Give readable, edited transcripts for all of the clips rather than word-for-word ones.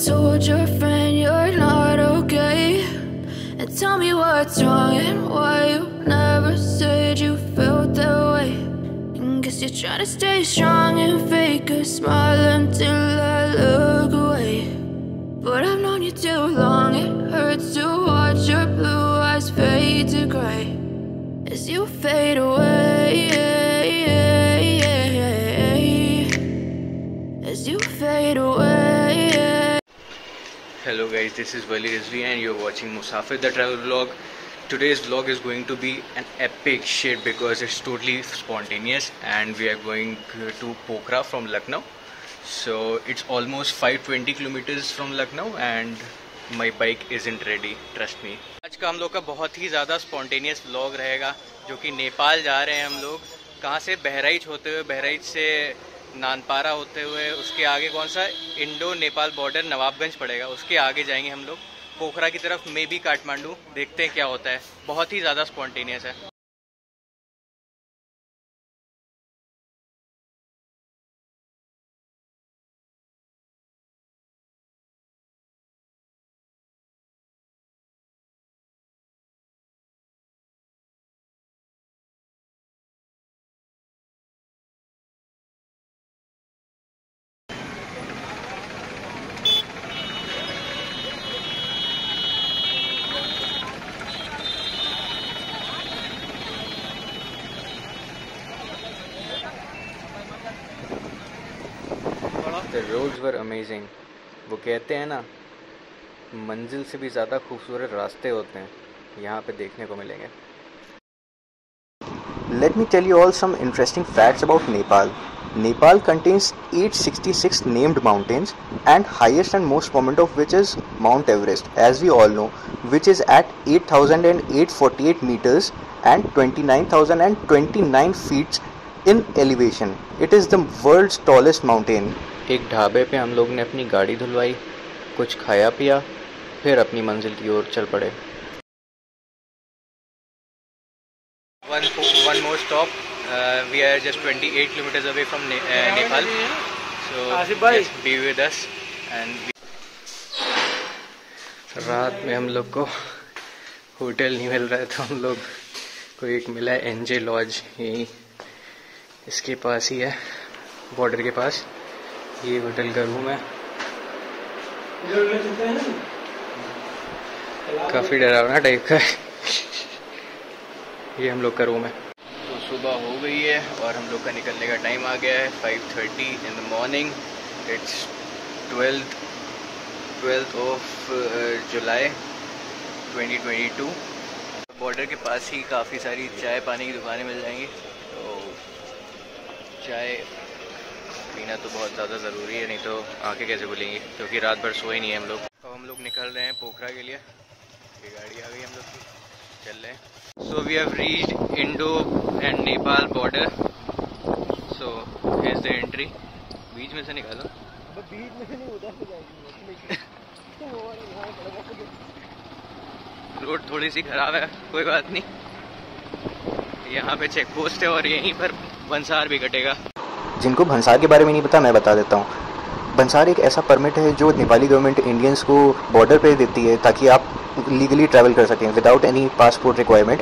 told your friend you're not okay? And tell me what's wrong and why you never said you felt that way. And guess you're trying to stay strong and fake a smile until I look away. But I've known you too long, it hurts to watch your blue eyes fade to gray as you fade away, as you fade away. Hello guys, this is Wali Rizvi and you're watching Musafir the travel vlog. Today's vlog is going to be an epic shit because it's totally spontaneous and we are going to Pokhara from Lucknow. So it's almost 520 kilometers from Lucknow and my bike isn't ready, trust me. आज का हम लोग का बहुत ही ज़्यादा spontaneous vlog रहेगा जो कि नेपाल जा रहे हैं हम लोग। कहाँ से? बहराइच होते हुए, बहराइच से नानपारा होते हुए, उसके आगे कौन सा इंडो नेपाल बॉर्डर नवाबगंज पड़ेगा, उसके आगे जाएंगे हम लोग पोखरा की तरफ, मे बी काठमांडू। देखते हैं क्या होता है, बहुत ही ज़्यादा स्पॉन्टेनियस है। The roads were amazing. वो कहते हैं ना, मंजिल से भी ज़्यादा खूबसूरत रास्ते होते हैं, यहाँ पे देखने को मिलेंगे। Let me tell you all some interesting facts about Nepal. Nepal contains 866 named mountains and highest and most prominent of which is Mount Everest, as we all know, which is at 8,848 meters and 29,029 feet in elevation. It is the world's tallest mountain. एक ढाबे पे हम लोग ने अपनी गाड़ी धुलवाई, कुछ खाया पिया, फिर अपनी मंजिल की ओर चल पड़े। One more stop. We are just 28 kilometers away from Nepal. So just be with us. And रात में हम लोग को होटल नहीं मिल रहा है तो हम लोग को एक मिला है एनजे लॉज, यही इसके पास ही है, बॉर्डर के पास। ये होटल का रूम है, काफ़ी डरावना टाइप का है। ये हम लोग का रूम है। तो सुबह हो गई है और हम लोग का निकलने का टाइम आ गया है, 5:30 in the morning. It's 12th of July 2022। Border के पास ही काफ़ी सारी चाय पानी की दुकानें मिल जाएंगी, तो चाय पीना तो बहुत ज़्यादा ज़रूरी है, नहीं तो आंखें कैसे खुलेंगी, क्योंकि रात भर सोए नहीं है हम लोग। अब हम लोग निकल रहे हैं पोखरा के लिए, ये गाड़ी आ गई हम लोग की, चल रहे हैं। So we have reached Indo and Nepal border. So here is the entry. बीच में से निकालो, बीच में से नहीं, उधर से जाएगी। रोड थोड़ी सी ख़राब है, कोई बात नहीं। यहाँ पे चेक पोस्ट है और यहीं पर भंसार भी कटेगा। जिनको भंसार के बारे में नहीं पता, मैं बता देता हूँ। भंसार एक ऐसा परमिट है जो नेपाली गवर्नमेंट इंडियंस को बॉर्डर पे देती है ताकि आप लीगली ट्रैवल कर सकें विदाउट एनी पासपोर्ट रिक्वायरमेंट।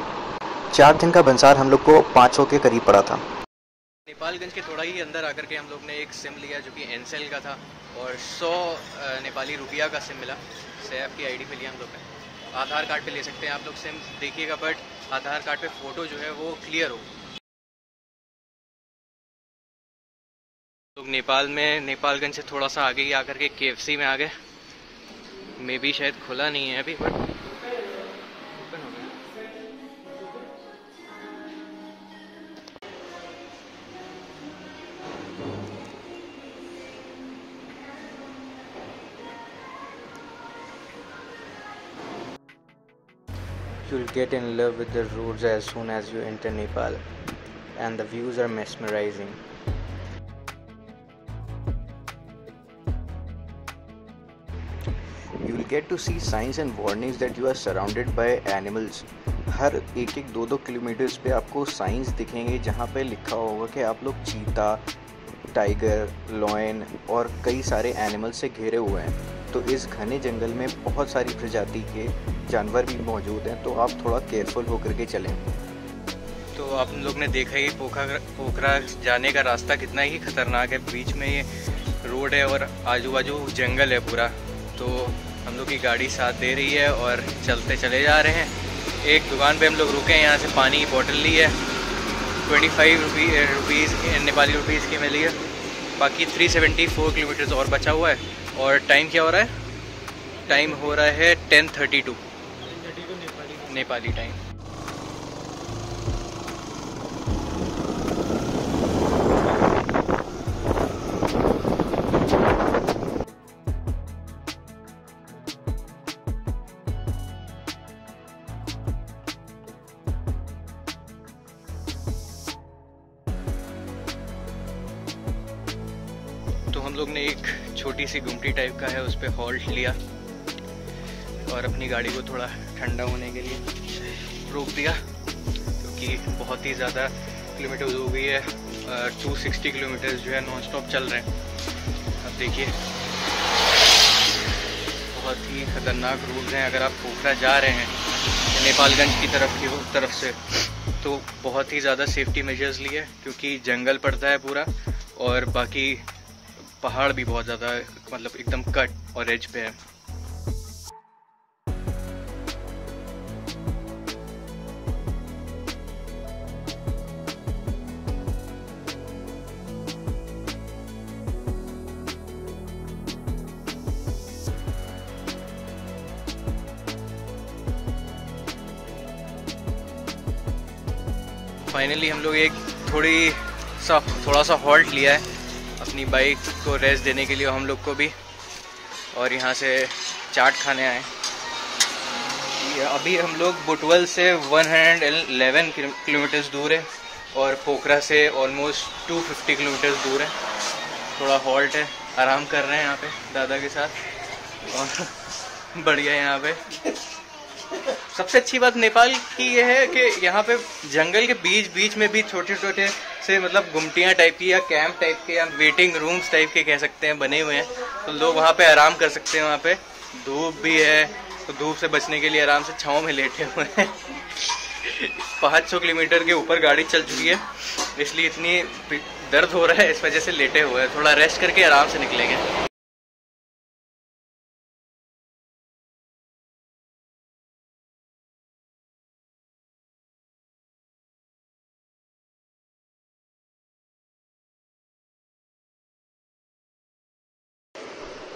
4 दिन का भंसार हम लोग को 500 के करीब पड़ा था। नेपालगंज के थोड़ा ही अंदर आकर के हम लोग ने एक सिम लिया जो कि एनसेल का था और 100 नेपाली रुपया का सिम मिला। सैफ की आईडी पे लिया हम लोग ने। आधार कार्ड पे ले सकते हैं आप लोग सिम, देखिएगा, बट आधार कार्ड पे फ़ोटो जो है वो क्लियर हो। लोग नेपाल में, नेपालगंज से थोड़ा सा आगे ही आकर के KFC में आ गए। मे बी शायद खुला नहीं है अभी, बट ओपन हो गया। You'll get in love with the roads as soon as you enter Nepal, and the views are mesmerizing. You will get to see signs and warnings that you are surrounded by animals. Her 1-2 kilometres पे आपको science दिखेंगे जहाँ पे लिखा होगा कि आप लोग चीता, टाइगर, लॉयन और कई सारे एनिमल से घिरे हुए हैं। तो इस घने जंगल में बहुत सारी प्रजाति के जानवर भी मौजूद हैं, तो आप थोड़ा केयरफुल होकर के चलें। तो आप लोग ने देखा ही पोखरा जाने का रास्ता कितना ही खतरनाक है। बीच में ये रोड है और आजू बाजू जंगल है पूरा। तो हम लोग की गाड़ी साथ दे रही है और चलते चले जा रहे हैं। एक दुकान पे हम लोग रुके हैं, यहाँ से पानी की बोतल ली है, 25 रुपीज़ नेपाली रुपीज़ की मिली है। बाकी 374 किलोमीटर और बचा हुआ है। और टाइम क्या हो रहा है? टाइम हो रहा है 10:32 नेपाली टाइम। तो हम लोग ने एक छोटी सी गुमटी टाइप का है, उस पर हॉल्ट लिया और अपनी गाड़ी को थोड़ा ठंडा होने के लिए रोक दिया, क्योंकि बहुत ही ज़्यादा किलोमीटर हो गई है। 260 किलोमीटर जो है नॉन स्टॉप चल रहे हैं। अब देखिए बहुत ही ख़तरनाक रूट हैं। अगर आप पोखरा जा रहे हैं नेपालगंज की तरफ से, तो बहुत ही ज़्यादा सेफ्टी मेजर्स लिए, क्योंकि जंगल पड़ता है पूरा और बाकी पहाड़ भी बहुत ज़्यादा मतलब एकदम कट और एज पे है। फाइनली हम लोग एक थोड़ा सा हॉल्ट लिया है अपनी बाइक को रेस्ट देने के लिए, हम लोग को भी। और यहाँ से चाट खाने आए। अभी हम लोग बुटवल से 111 किलोमीटर दूर है और पोखरा से ऑलमोस्ट 250 किलोमीटर दूर है। थोड़ा हॉल्ट है, आराम कर रहे हैं यहाँ पे दादा के साथ। और बढ़िया यहाँ पे सबसे अच्छी बात नेपाल की ये है कि यहाँ पे जंगल के बीच में भी छोटे छोटे से मतलब गुमटियाँ टाइप की या कैंप टाइप के या वेटिंग रूम्स टाइप के कह सकते हैं बने हुए हैं। तो लोग वहाँ पे आराम कर सकते हैं। वहाँ पे धूप भी है, तो धूप से बचने के लिए आराम से छाँव में लेटे हुए हैं। 500 किलोमीटर के ऊपर गाड़ी चल चुकी है, इसलिए इतनी दर्द हो रहा है, इस वजह से लेटे हुए हैं। थोड़ा रेस्ट करके आराम से निकलेंगे।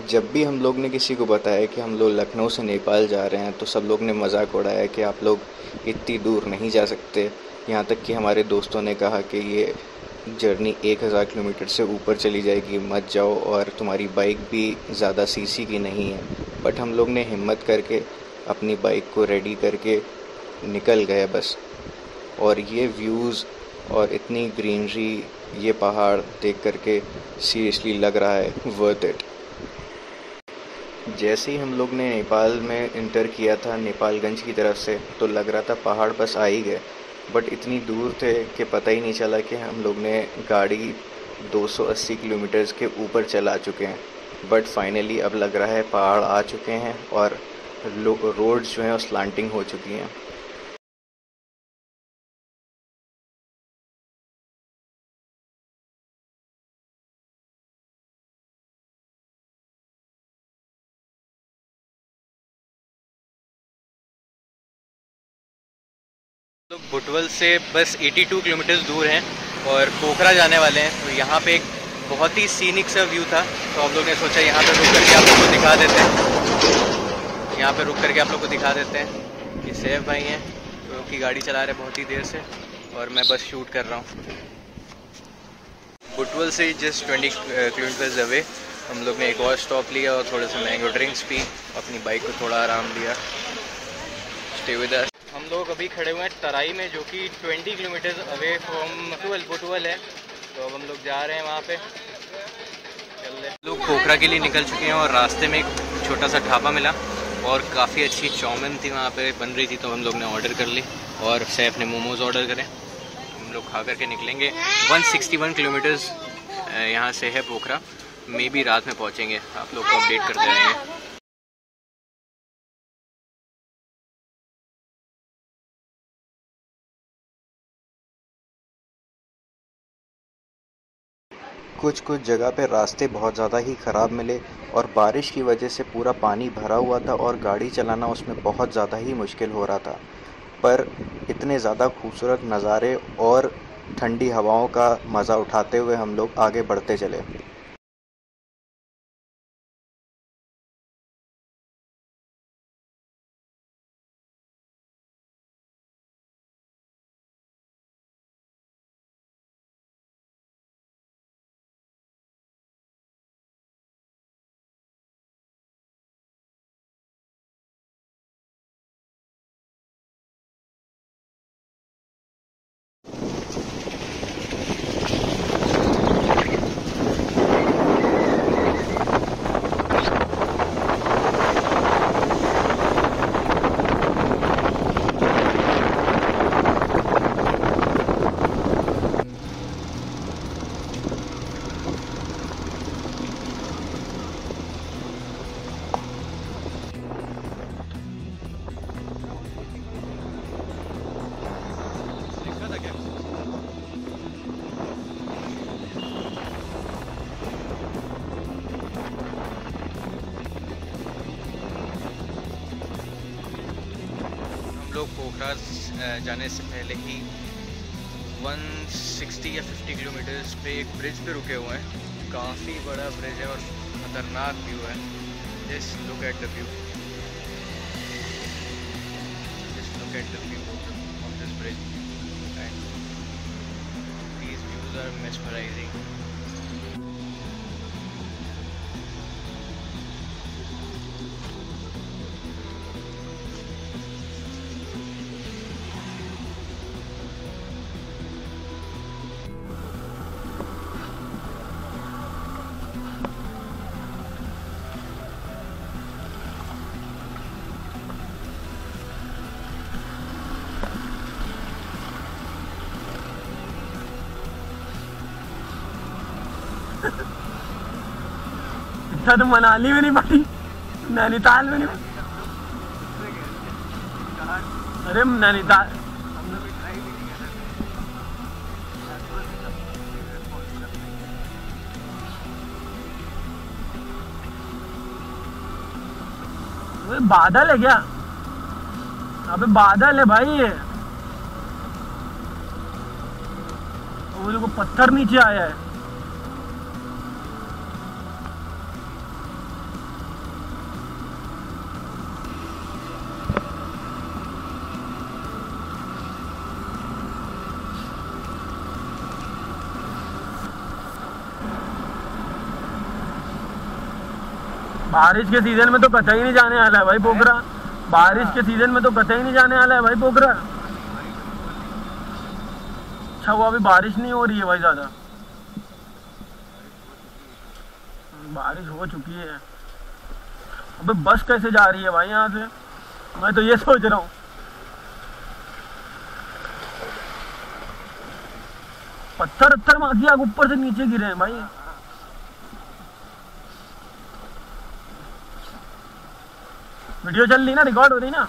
जब भी हम लोग ने किसी को बताया कि हम लोग लखनऊ से नेपाल जा रहे हैं, तो सब लोग ने मजाक उड़ाया कि आप लोग इतनी दूर नहीं जा सकते। यहाँ तक कि हमारे दोस्तों ने कहा कि ये जर्नी 1000 किलोमीटर से ऊपर चली जाएगी, मत जाओ, और तुम्हारी बाइक भी ज़्यादा सीसी की नहीं है। बट हम लोग ने हिम्मत करके अपनी बाइक को रेडी करके निकल गए बस। और ये व्यूज़ और इतनी ग्रीनरी, ये पहाड़ देख करके सीरियसली लग रहा है वर्थ इट। जैसे ही हम लोग ने नेपाल में इंटर किया था नेपालगंज की तरफ से, तो लग रहा था पहाड़ बस आ ही गए। बट इतनी दूर थे कि पता ही नहीं चला कि हम लोग ने गाड़ी 280 किलोमीटर के ऊपर चला चुके हैं। बट फाइनली अब लग रहा है पहाड़ आ चुके हैं और रोड्स जो हैं वो स्लांटिंग हो चुकी हैं। तो बुटवल से बस 82 किलोमीटर दूर हैं और पोखरा जाने वाले हैं। तो यहाँ पे एक बहुत ही सीनिक सा व्यू था, तो हम लोग ने सोचा यहाँ पे रुक करके आप लोग को दिखा देते हैं। यहाँ पे रुक करके आप लोग को दिखा देते हैं। ये सैफ भाई हैं जो कि गाड़ी चला रहे बहुत ही देर से, और मैं बस शूट कर रहा हूँ। बुटवल से जस्ट 20 किलोमीटर अवे हम लोग ने एक और स्टॉप लिया और थोड़े से मैंगो ड्रिंक्स पी, अपनी बाइक को थोड़ा आराम दिया। Stay with us. हम लोग अभी खड़े हुए हैं तराई में, जो कि 20 किलोमीटर अवे फ्रॉम बुटवल है। तो अब हम लोग जा रहे हैं वहाँ पे। चल रहे लोग पोखरा के लिए निकल चुके हैं और रास्ते में एक छोटा सा ढाबा मिला और काफ़ी अच्छी चाउमीन थी वहाँ पे बन रही थी, तो हम लोग ने ऑर्डर कर ली और सैफ ने मोमोज़ ऑर्डर करे। हम लोग खा करके निकलेंगे। 161 किलोमीटर्स यहाँ से है पोखरा, मे बी रात में पहुँचेंगे, आप लोग को अपडेट करते रहेंगे। कुछ जगह पे रास्ते बहुत ज़्यादा ही ख़राब मिले और बारिश की वजह से पूरा पानी भरा हुआ था और गाड़ी चलाना उसमें बहुत ज़्यादा ही मुश्किल हो रहा था। पर इतने ज़्यादा खूबसूरत नज़ारे और ठंडी हवाओं का मज़ा उठाते हुए हम लोग आगे बढ़ते चले। लोग पोखरा जाने से पहले ही 160 या 50 किलोमीटर्स पे एक ब्रिज पे रुके हुए हैं। काफ़ी बड़ा ब्रिज है और ख़तरनाक व्यू है। Just look at the view, just look at the view of this bridge and these views are mesmerising. इतना तो मनाली में नहीं पड़ी, नैनीताल में नहीं। अरे नैनीताल बादल है क्या? अबे बादल है भाई, ये वो देखो पत्थर नीचे आया है। बारिश के सीजन में तो कतई नहीं जाने वाला है भाई पोखरा। बारिश के सीजन में तो कतई नहीं जाने वाला है भाई पोखरा। अच्छा वो अभी बारिश नहीं हो रही है भाई ज़्यादा, बारिश हो चुकी है। अबे बस कैसे जा रही है भाई यहाँ से, मैं तो ये सोच रहा हूँ। पत्थर मार दिया, ऊपर से नीचे गिरे हैं भाई। वीडियो चल रही ना, रिकॉर्ड हो रही ना।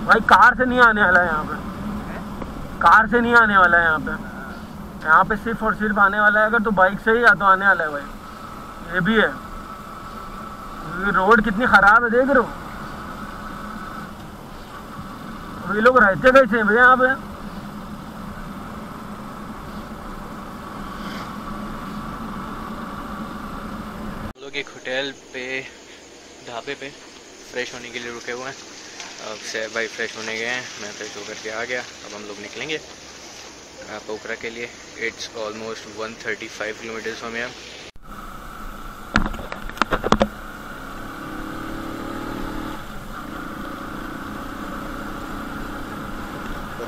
भाई कार से नहीं आने वाला है यहाँ पे, कार से नहीं आने वाला है यहाँ पे। यहाँ पे सिर्फ और सिर्फ आने वाला है अगर तो बाइक से ही, या तो आने वाला है भाई। ये भी है, रोड कितनी खराब है देख रहे हो। ये लोग रहते कैसे हैं भैया यहाँ पे? लोग एक होटल पे, ढाबे पे फ्रेश होने के लिए रुके हुए हैं। अब से भाई फ्रेश होने गए हैं, मैं फ्रेश होकर के आ गया। अब हम लोग निकलेंगे। पोखरा के लिए। It's almost 135 kilometres from here.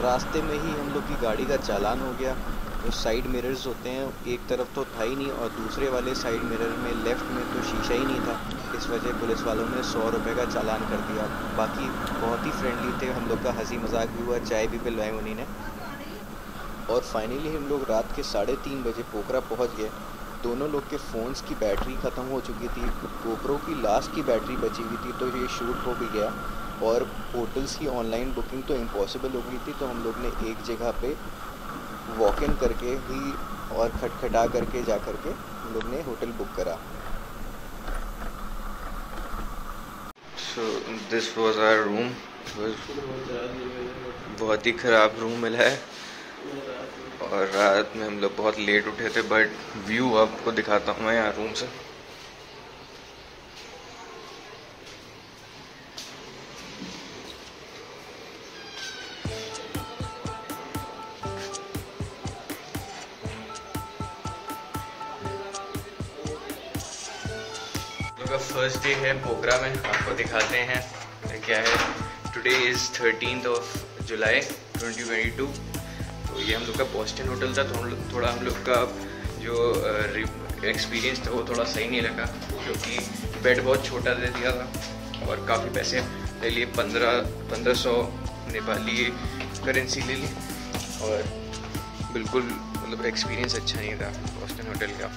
रास्ते में ही हम लोग की गाड़ी का चालान हो गया। तो साइड मिरर्स होते हैं, एक तरफ तो था ही नहीं और दूसरे वाले साइड मिरर में लेफ़्ट में तो शीशा ही नहीं था। इस वजह पुलिस वालों ने 100 रुपये का चालान कर दिया। बाकी बहुत ही फ्रेंडली थे, हम लोग का हंसी मजाक भी हुआ, चाय भी पिलवाई उन्हीं ने। और फाइनली हम लोग रात के 3:30 बजे पोखरा पहुंच गए। दोनों लोग के फ़ोन्स की बैटरी ख़त्म हो चुकी थी, गोप्रो की लास्ट की बैटरी बची हुई थी, तो ये शूट हो भी गया। और होटल्स की ऑनलाइन बुकिंग तो इम्पॉसिबल हो गई थी, तो हम लोग ने एक जगह पे वॉक इन करके ही और खटखटा करके जा करके हम लोग ने होटल बुक करा। So this was our room. बहुत ही ख़राब रूम मिला है और रात में हम लोग बहुत लेट उठे थे, बट व्यू आपको दिखाता हूँ मैं यहाँ रूम से। फर्स्ट डे है पोखरा में, आपको दिखाते हैं क्या है। टुडे इज़ 13 जुलाई 2022। तो ये हम लोग का बोस्टन होटल था। थोड़ा हम लोग का जो एक्सपीरियंस था वो थोड़ा सही नहीं लगा, क्योंकि बेड बहुत छोटा दे दिया था और काफ़ी पैसे ले लिए। 1500 नेपाली करेंसी ले ली और बिल्कुल मतलब एक्सपीरियंस अच्छा नहीं था बोस्टन होटल का।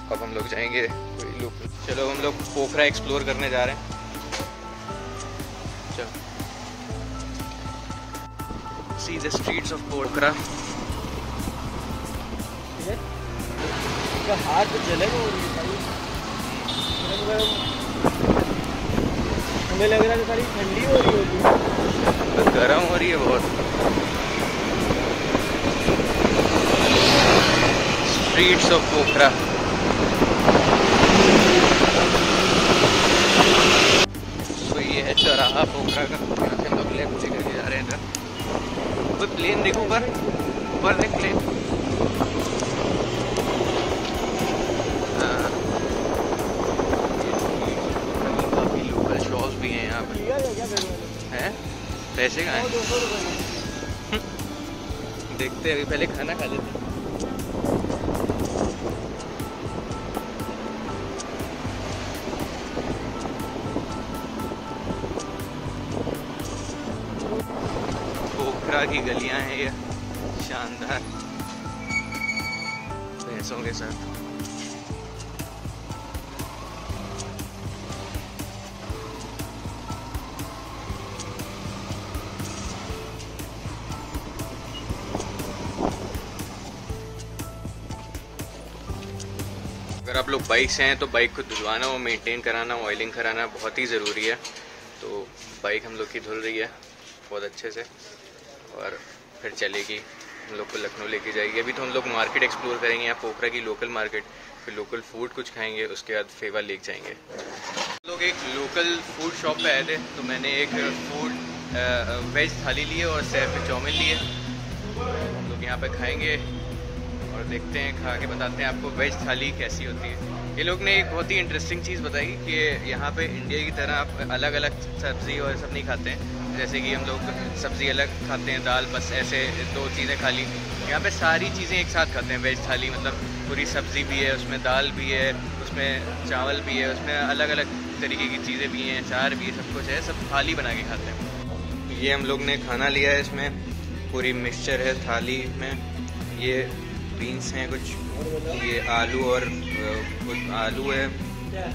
अब हम लोग जाएंगे कोई लोग, चलो हम लोग पोखरा एक्सप्लोर करने जा रहे हैं। चलो सी द स्ट्रीट्स ऑफ पोखरा। हाथ जलेगा, हमें लग रहा है सारी ठंडी हो रही होगी, तो गर्म हो रही है बहुत। स्ट्रीट्स ऑफ पोखरा। चौराहा पोखरा का, यहाँ से हम लोग लेफ्ट से करके जा रहे हैं इधर। तो प्लेन देखो ऊपर देख प्लेन। काफ़ी लोकल शॉप्स भी हैं यहाँ पर। हैं पैसे कहाँ हैं? देखते हैं, अभी पहले खाना खा लेते हैं। पोखरा की गलियां हैं ये शानदार भैंसों के साथ। अगर आप लोग बाइक से हैं तो बाइक को धुलवाना और मेंटेन कराना, ऑयलिंग कराना बहुत ही ज़रूरी है। तो बाइक हम लोग की धुल रही है बहुत अच्छे से और फिर चलेगी, हम लोग को लखनऊ लेके जाएगी। अभी तो हम लोग मार्केट एक्सप्लोर करेंगे, यहाँ पोखरा की लोकल मार्केट, फिर लोकल फूड कुछ खाएंगे, उसके बाद फेवा लेक जाएंगे। हम लोग एक लोकल फूड शॉप पे आए थे, तो मैंने एक फूड वेज थाली ली है और सैफ चाउमीन लिए। हम लोग यहाँ पे खाएंगे और देखते हैं, खा के बताते हैं आपको वेज थाली कैसी होती है। ये लोग ने एक बहुत ही इंटरेस्टिंग चीज़ बताई कि यहाँ पे इंडिया की तरह आप अलग अलग सब्ज़ी और सब नहीं खाते हैं। जैसे कि हम लोग सब्ज़ी अलग खाते हैं, दाल, बस ऐसे 2 चीज़ें खा ली। यहाँ पे सारी चीज़ें एक साथ खाते हैं। वेज थाली मतलब पूरी सब्ज़ी भी है, उसमें दाल भी है, उसमें चावल भी है, उसमें अलग अलग तरीके की चीज़ें भी हैं, अचार भी है, सब कुछ है, सब थाली बना के खाते हैं। ये हम लोग ने खाना लिया है, इसमें पूरी मिक्सचर है थाली में। ये बीन्स हैं कुछ, ये आलू और कुछ आलू है,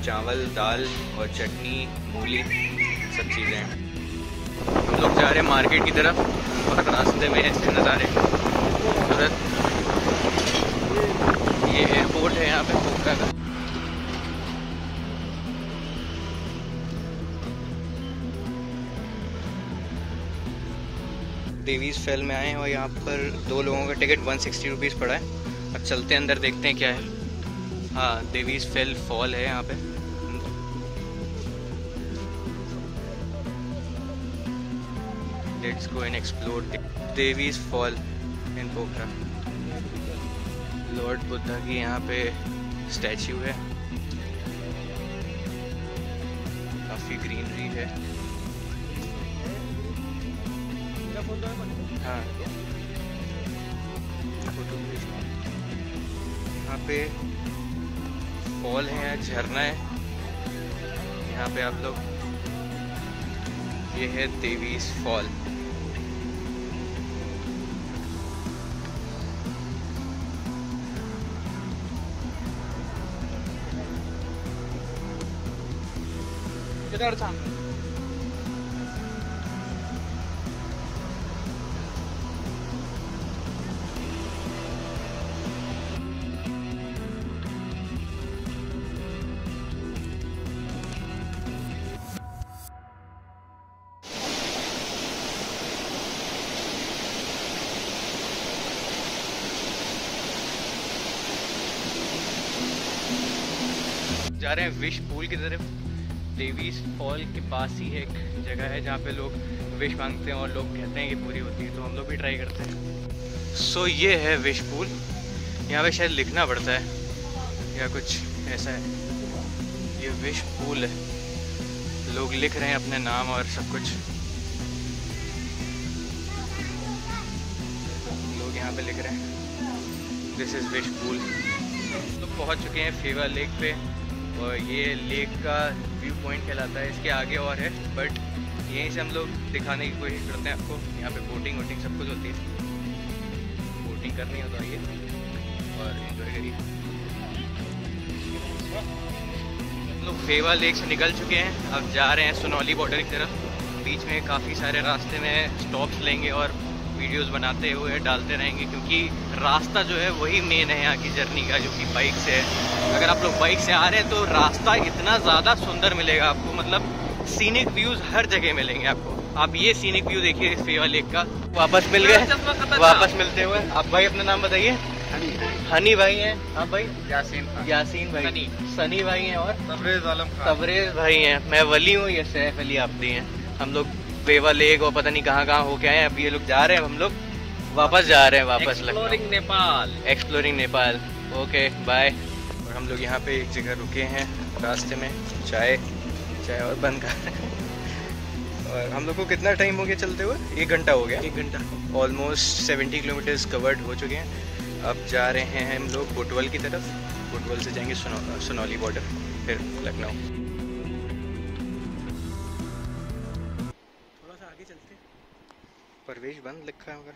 चावल, दाल और चटनी, मूली, सब चीज़ें हैं। हम लोग जा रहे हैं मार्केट की तरफ और रास्ते में ऐसे नज़ारे खूबसूरत। ये एयरपोर्ट है यहाँ पे पोखरा का। देवीज़ फॉल में आए हैं और यहाँ पर 2 लोगों का टिकट 160 रुपीज़ पड़ा है। अब चलते हैं अंदर, देखते हैं क्या है। हाँ, देवीज़ फॉल है यहाँ पे। Let's go and explore Devi's fall. In Pokhara. Lord Buddha की यहाँ पे स्टैच्यू है, काफ़ी ग्रीनरी है। हाँ, फोटो यहाँ पे फॉल है, झरना है यहाँ पे आप लोग। ये है देवीज फॉल। किधर सामने? जा रहे हैं विश पूल की तरफ। देवीज फॉल के पास ही एक जगह है जहाँ पे लोग विश मांगते हैं और लोग कहते हैं कि पूरी होती है, तो हम लोग भी ट्राई करते हैं। सो ये है विश पूल। यहाँ पे शायद लिखना पड़ता है या कुछ ऐसा है। ये विश पूल है, लोग लिख रहे हैं अपने नाम और सब कुछ। लोग यहाँ पे लिख रहे हैं दिस इज़ विश पूल। लोग पहुँच चुके हैं फेवा लेक पे और ये लेक का व्यू पॉइंट कहलाता है। इसके आगे और है, बट यहीं से हम लोग दिखाने की कोशिश करते हैं आपको। यहाँ पे बोटिंग वोटिंग सब कुछ होती है। बोटिंग करनी हो तो आइए और एंजॉय करिए। हम लोग फेवा लेक से निकल चुके हैं, अब जा रहे हैं सुनौली बॉर्डर की तरफ। बीच में काफ़ी सारे रास्ते में स्टॉप्स लेंगे और वीडियोस बनाते हुए डालते रहेंगे, क्योंकि रास्ता जो है वही मेन है यहाँ की जर्नी का, जो कि बाइक से है। अगर आप लोग बाइक से आ रहे हैं तो रास्ता इतना ज़्यादा सुंदर मिलेगा आपको, मतलब सीनिक व्यूज़ हर जगह मिलेंगे आपको। आप ये सीनिक व्यू देखिए इस फेवा लेक का। वापस मिल गए, वापस मिलते हुए। आप भाई अपना नाम बताइए। हनी भाई हैं आप? भाई यासीन भाई, सनी भाई हैं और तबरेज भाई हैं। मैं वली हूँ, ये सैफ अली आबदी हैं। हम लोग फेवा लेक और पता नहीं कहाँ हो के आए। अब ये लोग जा रहे हैं, हम लोग वापस जा रहे हैं वापस एक्सप्लोरिंग नेपाल। Okay bye. और हम लोग यहाँ पे एक जगह रुके हैं रास्ते में, चाय और बंद कर। और हम लोग को कितना टाइम हो गया चलते हुए? 1 घंटा हो गया। 1 घंटा ऑलमोस्ट 70 किलोमीटर्स कवर्ड हो चुके हैं। अब जा रहे हैं हम लोग बुटवल की तरफ। बुटवल से जाएंगे सुनौली बॉर्डर, फिर लखनऊ। थोड़ा सा आगे चलते। प्रवेश बंद लिखा है मगर